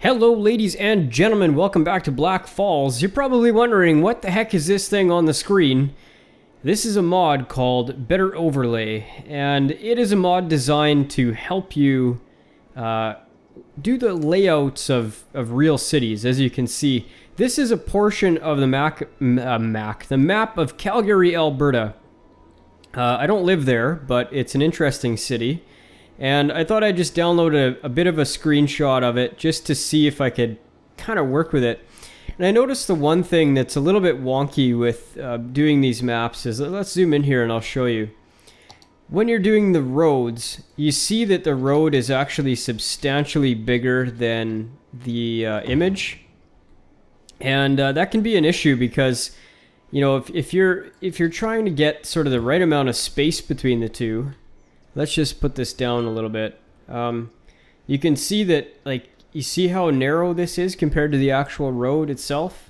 Hello ladies and gentlemen, welcome back to Black Falls. You're probably wondering, what the heck is this thing on the screen? This is a mod called BetterImageOverlay, and it is a mod designed to help you do the layouts of real cities. As you can see, this is a portion of the map of Calgary, Alberta. I don't live there, but it's an interesting city. And I thought I'd just download a bit of a screenshot of it just to see if I could kind of work with it. And I noticed the one thing that's a little bit wonky with doing these maps is, let's zoom in here and I'll show you. When you're doing the roads, you see that the road is actually substantially bigger than the image. And that can be an issue because, you know, if you're trying to get sort of the right amount of space between the two. Let's just put this down a little bit. You can see that, like, you see how narrow this is compared to the actual road itself?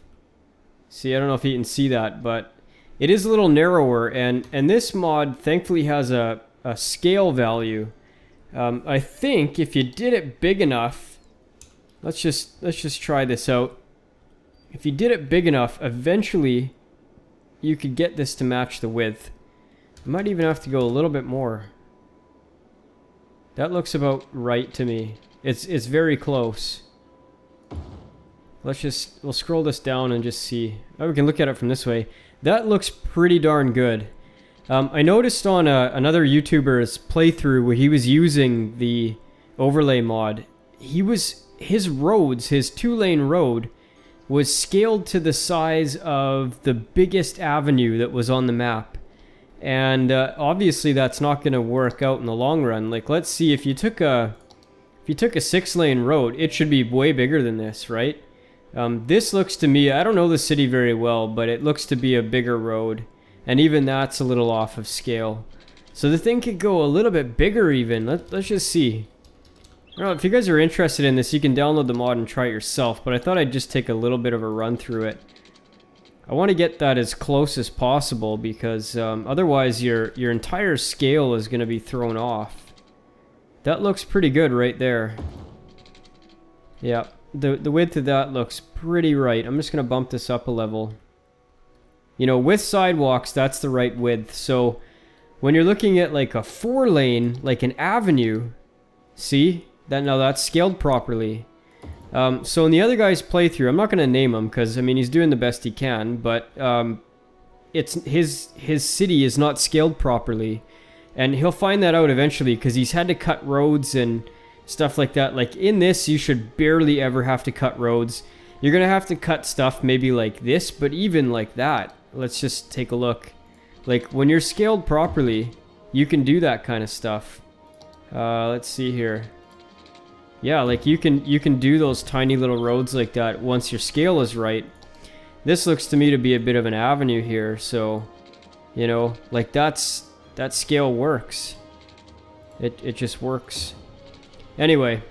See, I don't know if you can see that, but it is a little narrower, and this mod thankfully has a scale value. I think if you did it big enough, let's just try this out. If you did it big enough, eventually you could get this to match the width. I might even have to go a little bit more. That looks about right to me. It's very close. We'll scroll this down and just see. Oh, we can look at it from this way. That looks pretty darn good. I noticed on another YouTuber's playthrough where he was using the overlay mod, his roads, his 2-lane road, was scaled to the size of the biggest avenue that was on the map. And obviously that's not going to work out in the long run. Like, let's see, if you took a 6-lane road, it should be way bigger than this, right? This looks to me, I don't know the city very well, but it looks to be a bigger road. And even that's a little off of scale. So the thing could go a little bit bigger even. Let's just see. I don't know, if you guys are interested in this, you can download the mod and try it yourself. But I thought I'd just take a little bit of a run through it. I want to get that as close as possible because otherwise your entire scale is going to be thrown off. That looks pretty good right there. Yeah, the width of that looks pretty right. I'm just going to bump this up a level. You know, with sidewalks, that's the right width. So when you're looking at like a 4-lane, like an avenue, see? Now that's scaled properly. So in the other guy's playthrough, I'm not going to name him because, I mean, he's doing the best he can, but it's his city is not scaled properly. And he'll find that out eventually because he's had to cut roads and stuff like that. Like, in this, you should barely ever have to cut roads. You're going to have to cut stuff maybe like this, but even like that. Let's just take a look. Like, when you're scaled properly, you can do that kind of stuff. Let's see here. Yeah, like you can do those tiny little roads like that once your scale is right. This looks to me to be a bit of an avenue here, so, you know, like that scale works. It just works. Anyway,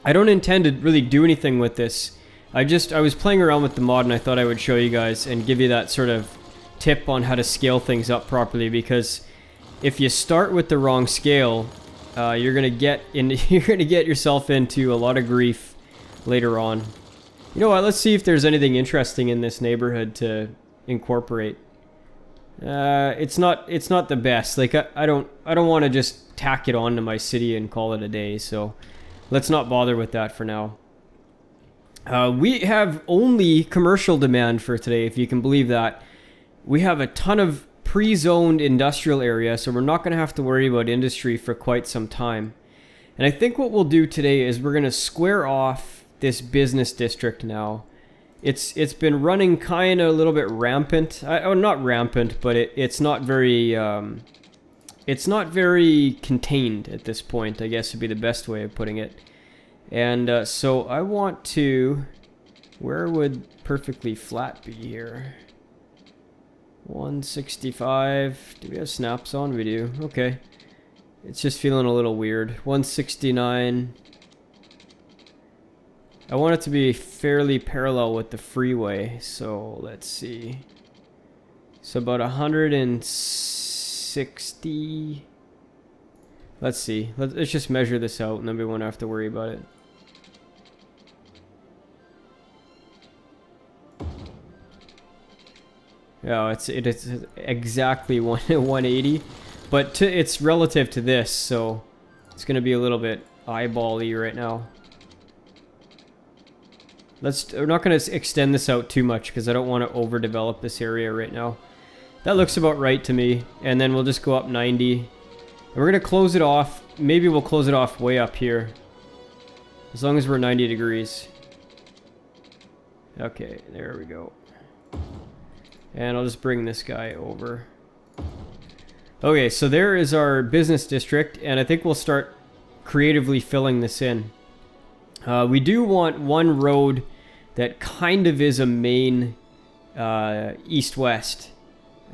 I don't intend to really do anything with this. I was playing around with the mod and I thought I would show you guys and give you that sort of tip on how to scale things up properly, because if you start with the wrong scale, you're gonna get yourself into a lot of grief later on. You know what? Let's see if there's anything interesting in this neighborhood to incorporate. It's not the best. Like, I don't want to just tack it on to my city and call it a day. So let's not bother with that for now. We have only commercial demand for today, if you can believe that. We have a ton of pre-zoned industrial area, so we're not going to have to worry about industry for quite some time. And I think what we'll do today is we're going to square off this business district now. It's been running kind of a little bit rampant. Not rampant, but it's not very contained at this point, I guess would be the best way of putting it. And so I want to, where would perfectly flat be here? 165. Do we have snaps on? We do. Okay. It's just feeling a little weird. 169. I want it to be fairly parallel with the freeway. So let's see. So about 160. Let's see. Let's just measure this out and then we won't have to worry about it. Oh, it is exactly 180, but it's relative to this, so it's gonna be a little bit eyeball-y right now. We're not gonna extend this out too much because I don't want to overdevelop this area right now. That looks about right to me, and then we'll just go up 90. And we're gonna close it off. Maybe we'll close it off way up here, as long as we're 90 degrees. Okay, there we go. And I'll just bring this guy over. Okay, so there is our business district, and I think we'll start creatively filling this in. We do want one road that kind of is a main east-west.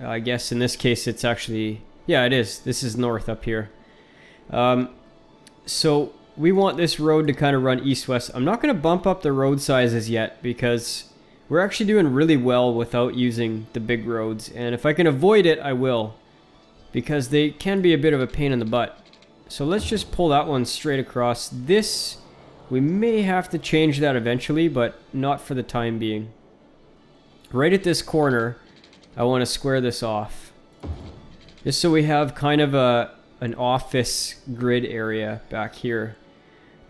I guess in this case it's actually... Yeah, it is. This is north up here. So we want this road to kind of run east-west. I'm not going to bump up the road sizes yet because we're actually doing really well without using the big roads. And if I can avoid it, I will, because they can be a bit of a pain in the butt. So let's just pull that one straight across. This, we may have to change that eventually, but not for the time being. Right at this corner, I want to square this off, just so we have kind of an office grid area back here.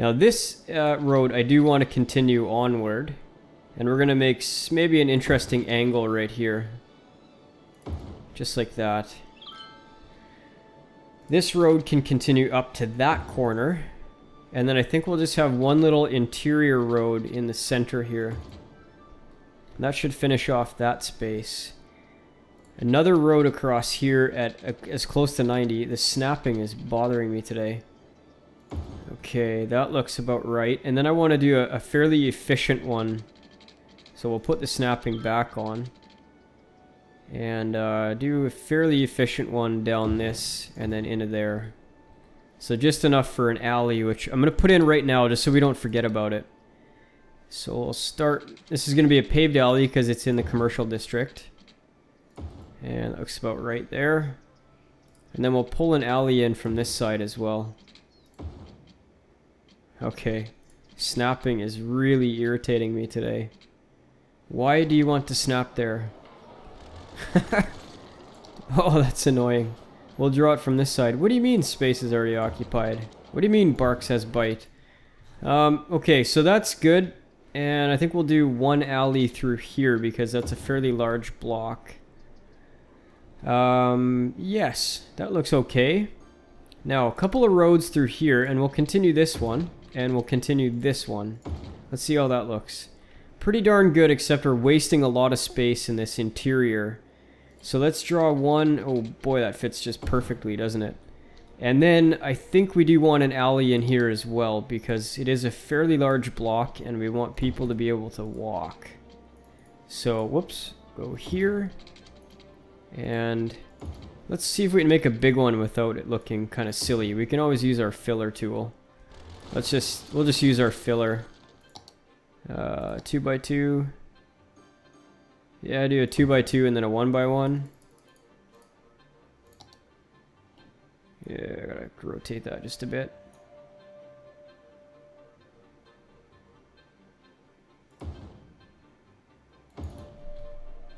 Now this road, I do want to continue onward, and we're going to make maybe an interesting angle right here, just like that. This road can continue up to that corner, and then I think we'll just have one little interior road in the center here. And that should finish off that space. Another road across here at as close to 90. The snapping is bothering me today. Okay, that looks about right. And then I want to do a fairly efficient one. So we'll put the snapping back on. And do a fairly efficient one down this and then into there. So just enough for an alley, which I'm going to put in right now just so we don't forget about it. So we'll start... This is going to be a paved alley because it's in the commercial district. And it looks about right there. And then we'll pull an alley in from this side as well. Okay. Snapping is really irritating me today. Why do you want to snap there? Oh, that's annoying. We'll draw it from this side. What do you mean space is already occupied? What do you mean Barks has bite? Okay, so that's good. And I think we'll do one alley through here because that's a fairly large block. Yes, that looks okay. Now, a couple of roads through here, and we'll continue this one, and we'll continue this one. Let's see how that looks. Pretty darn good, except we're wasting a lot of space in this interior. So let's draw one. Oh boy, that fits just perfectly, doesn't it? And then I think we do want an alley in here as well, because it is a fairly large block, and we want people to be able to walk. So, whoops, go here. And let's see if we can make a big one without it looking kind of silly. We can always use our filler tool. We'll just use our filler. 2x2. Yeah, do a 2x2 and then a 1x1. Yeah, I gotta rotate that just a bit.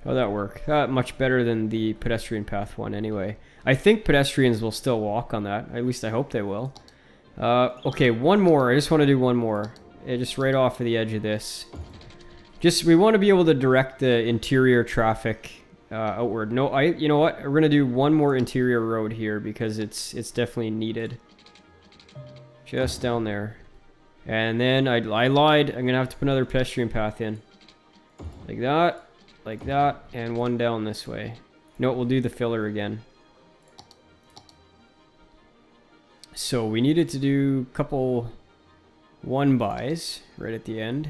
How'd that work? Much better than the pedestrian path one anyway. I think pedestrians will still walk on that. At least I hope they will. Okay, one more. I just want to do one more. Yeah, just right off of the edge of this. We want to be able to direct the interior traffic outward. No, you know what? We're gonna do one more interior road here because it's definitely needed. Just down there. And then I lied. I'm gonna have to put another pedestrian path in. Like that, and one down this way. No, we'll do the filler again. So we needed to do a couple 1-bys right at the end.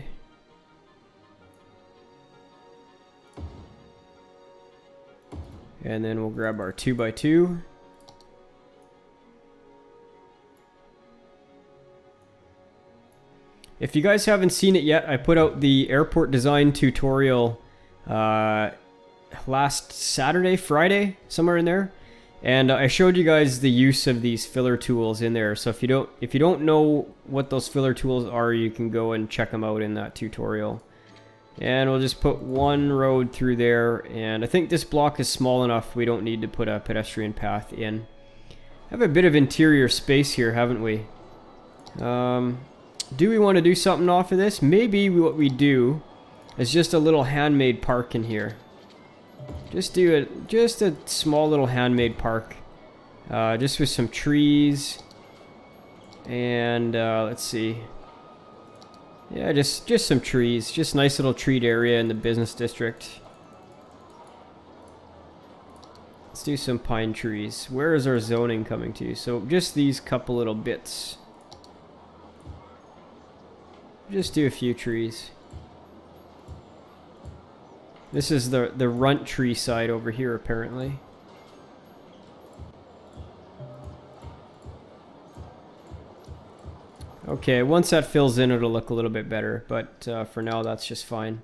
And then we'll grab our 2x2. If you guys haven't seen it yet, I put out the airport design tutorial last Saturday, Friday, somewhere in there. And I showed you guys the use of these filler tools in there. So if you don't know what those filler tools are, you can go and check them out in that tutorial. And we'll just put one road through there, and I think this block is small enough we don't need to put a pedestrian path in. Have a bit of interior space here, haven't we? Do we want to do something off of this? Maybe what we do is just a little handmade park in here. Just do just a small little handmade park, just with some trees, and let's see. Yeah, just some trees. Just nice little treat area in the business district. Let's do some pine trees. Where is our zoning coming to? So just these couple little bits. Just do a few trees. This is the runt tree side over here, apparently. Okay, once that fills in, it'll look a little bit better, but for now, that's just fine.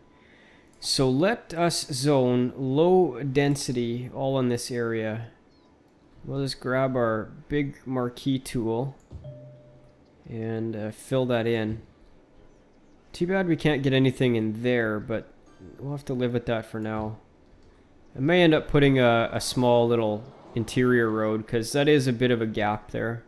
So let us zone low density all in this area. We'll just grab our big marquee tool and fill that in. Too bad we can't get anything in there, but we'll have to live with that for now. I may end up putting a small little interior road, because that is a bit of a gap there.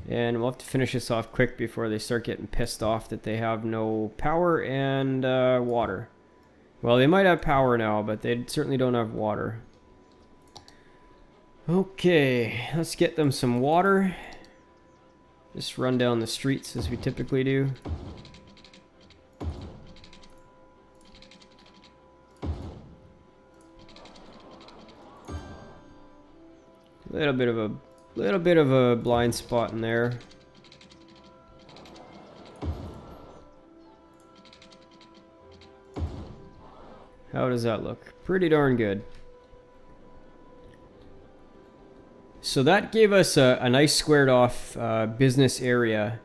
And we'll have to finish this off quick before they start getting pissed off that they have no power and water. Well, they might have power now, but they certainly don't have water. Okay, let's get them some water. Just run down the streets as we typically do. Little bit of a blind spot in there. How does that look? Pretty darn good. So that gave us a nice squared off business area.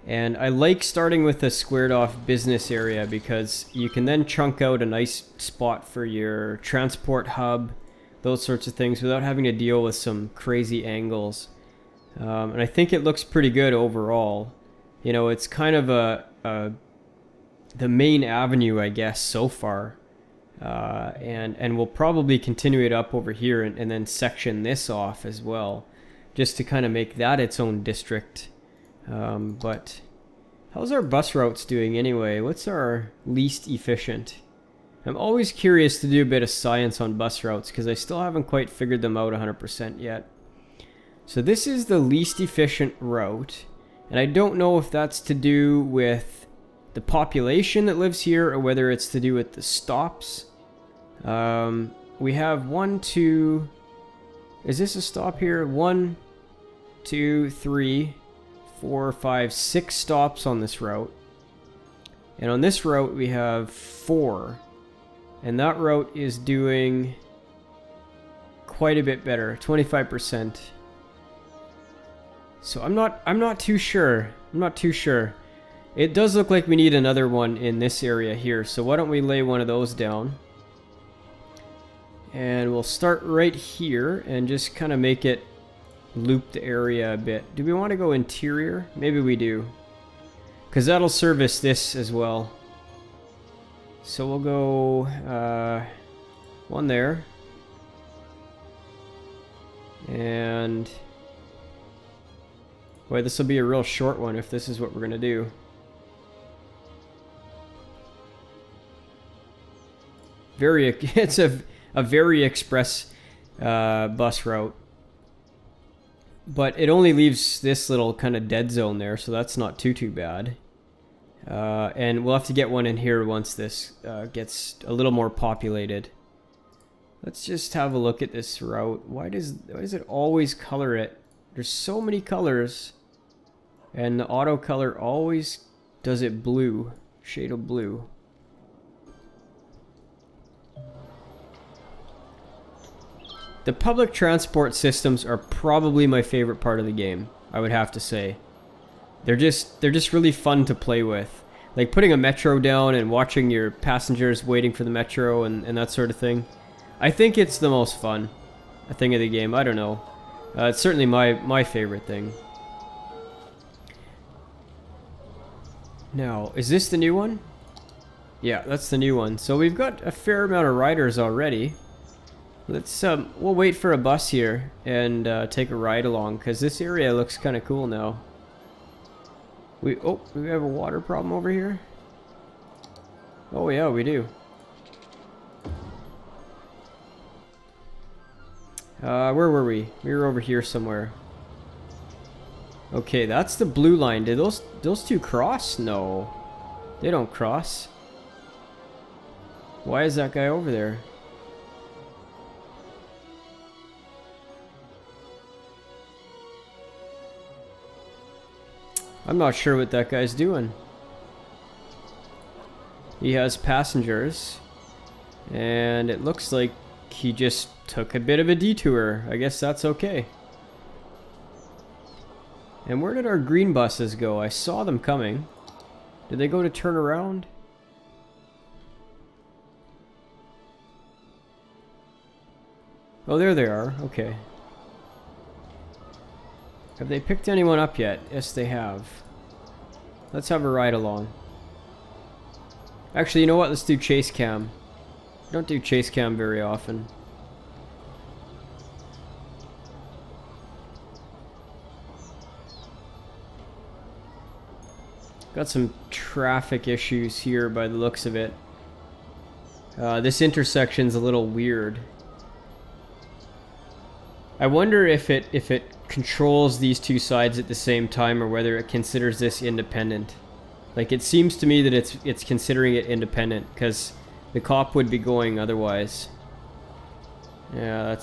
And I like starting with a squared off business area because you can then chunk out a nice spot for your transport hub, those sorts of things, without having to deal with some crazy angles. And I think it looks pretty good overall. You know, it's kind of the main avenue, I guess, so far. And we'll probably continue it up over here and then section this off as well, just to kind of make that its own district. But how's our bus routes doing anyway? What's our least efficient? I'm always curious to do a bit of science on bus routes because I still haven't quite figured them out 100% yet. So this is the least efficient route, and I don't know if that's to do with the population that lives here or whether it's to do with the stops. We have 1, 2... Is this a stop here? 1, 2, 3, 4, 5, 6 stops on this route. And on this route we have 4. And that route is doing quite a bit better, 25%. So I'm not too sure. I'm not too sure. It does look like we need another one in this area here. So why don't we lay one of those down? And we'll start right here and just kind of make it loop the area a bit. Do we want to go interior? Maybe we do, because that'll service this as well. So we'll go one there, and boy, this will be a real short one if this is what we're gonna do. It's a very express bus route, but it only leaves this little kind of dead zone there, so that's not too bad. And we'll have to get one in here once this gets a little more populated. Let's just have a look at this route. Why does it always color it? There's so many colors, and the auto color always does it blue, shade of blue. The public transport systems are probably my favorite part of the game, I would have to say. They're just really fun to play with. Like putting a metro down and watching your passengers waiting for the metro and that sort of thing. I think it's the most fun thing of the game. I don't know. It's certainly my favorite thing. Now, is this the new one? Yeah, that's the new one. So we've got a fair amount of riders already. Let's we'll wait for a bus here and take a ride along, because this area looks kind of cool now. We have a water problem over here. Oh yeah, we do. Where were we? We were over here somewhere. Okay, that's the blue line. Did those two cross? No, they don't cross. Why is that guy over there? I'm not sure what that guy's doing. He has passengers, and it looks like he just took a bit of a detour. I guess that's okay. And where did our green buses go? I saw them coming. Did they go to turn around? Oh, there they are. Okay. Have they picked anyone up yet? Yes, they have. Let's have a ride along. Actually, you know what? Let's do chase cam. I don't do chase cam very often. Got some traffic issues here by the looks of it. This intersection's a little weird. I wonder if it controls these two sides at the same time, or whether it considers this independent. Like, it seems to me that it's considering it independent, because the cop would be going otherwise. Yeah,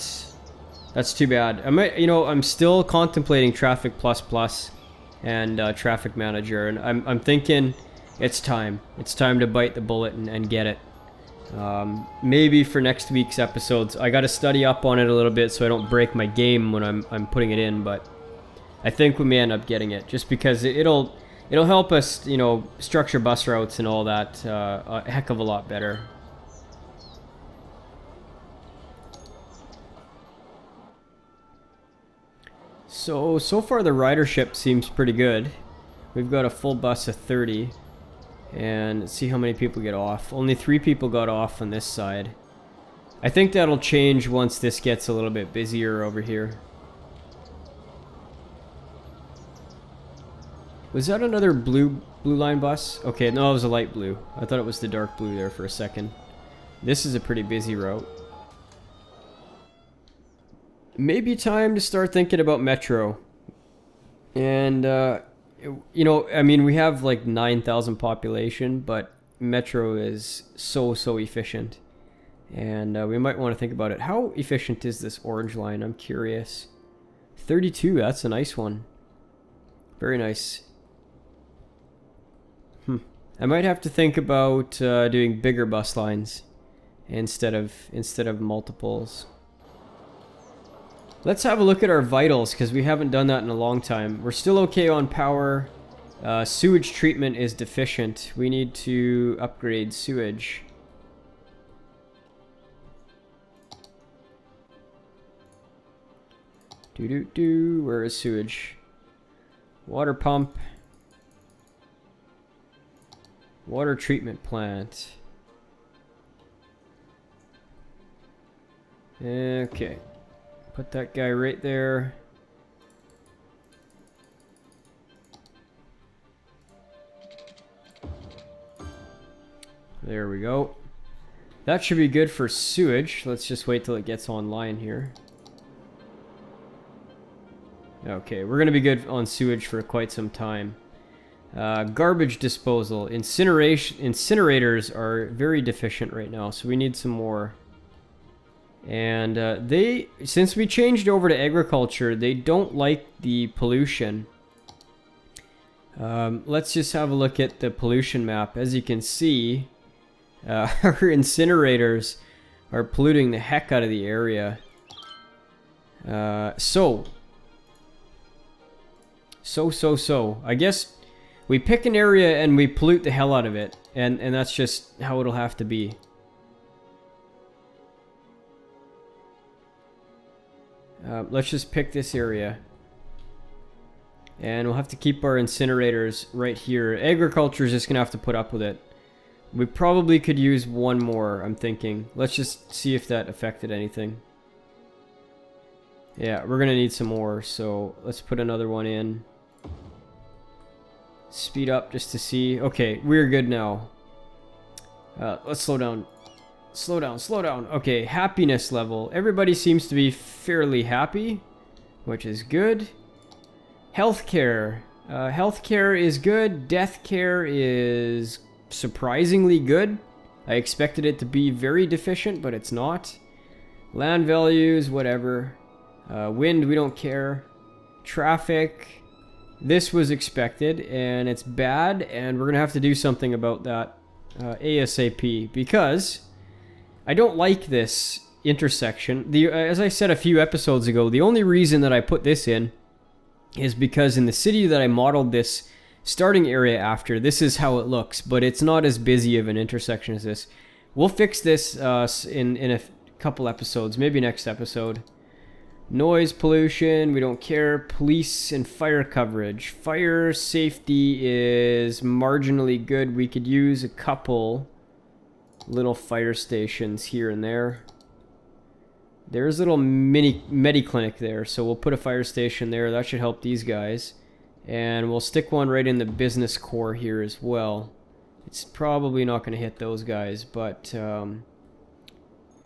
that's too bad. I'm still contemplating Traffic Plus Plus and Traffic Manager, and I'm thinking it's time. It's time to bite the bullet and get it. Maybe for next week's episodes. I got to study up on it a little bit so I don't break my game when I'm putting it in, but I think we may end up getting it, just because it'll help us, structure bus routes and all that a heck of a lot better. So far the ridership seems pretty good. We've got a full bus of 30. And let's see how many people get off. Only 3 people got off on this side. I think that'll change once this gets a little bit busier over here. Was that another blue line bus? Okay, no, it was a light blue. I thought it was the dark blue there for a second. This is a pretty busy route. Maybe time to start thinking about Metro. And, we have like 9,000 population, but Metro is so efficient. And we might want to think about it. How efficient is this orange line? I'm curious. 32, that's a nice one. Very nice. I might have to think about doing bigger bus lines instead of multiples. Let's have a look at our vitals, because we haven't done that in a long time. We're still okay on power. Sewage treatment is deficient. We need to upgrade sewage. Where is sewage? Water pump. Water treatment plant. Okay. Put that guy right there. There we go. That should be good for sewage. Let's just wait till it gets online here. Okay, we're going to be good on sewage for quite some time. Garbage disposal. Incinerators are very deficient right now, so we need some more. And since we changed over to agriculture, they don't like the pollution. Let's just have a look at the pollution map. As you can see, our incinerators are polluting the heck out of the area. So. I guess we pick an area and we pollute the hell out of it, and that's just how it'll have to be. Let's just pick this area. And we'll have to keep our incinerators right here. Agriculture is just going to have to put up with it. We probably could use one more, I'm thinking. Let's just see if that affected anything. Yeah, we're going to need some more, so let's put another one in. Speed up just to see. Okay, we're good now. Let's slow down. Slow down, slow down. Okay, happiness level. Everybody seems to be fairly happy, which is good. Healthcare. Healthcare is good. Death care is surprisingly good. I expected it to be very deficient, but it's not. Land values, whatever. Wind, we don't care. Traffic. This was expected, and it's bad, and we're going to have to do something about that ASAP, because I don't like this intersection. As I said a few episodes ago, the only reason that I put this in is because in the city that I modeled this starting area after, this is how it looks, but it's not as busy of an intersection as this. We'll fix this in a couple episodes, maybe next episode. Noise pollution, we don't care. Police and fire coverage. Fire safety is marginally good. We could use a couple little fire stations here and there. There's a little mini mediclinic there, so we'll put a fire station there. That should help these guys. And we'll stick one right in the business core here as well. It's probably not going to hit those guys, but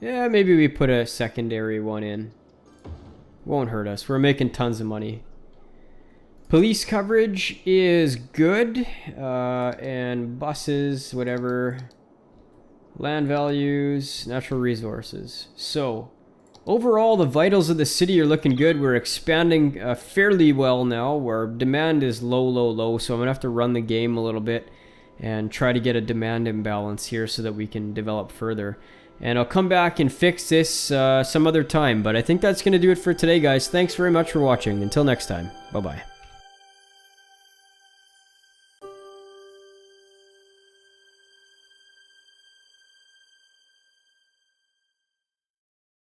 yeah, maybe we put a secondary one in. Won't hurt us. We're making tons of money. Police coverage is good. And buses, whatever. Land values, natural resources. So, overall, the vitals of the city are looking good. We're expanding fairly well now, where demand is low, low, low. So I'm going to have to run the game a little bit and try to get a demand imbalance here so that we can develop further. And I'll come back and fix this some other time. But I think that's going to do it for today, guys. Thanks very much for watching. Until next time. Bye-bye.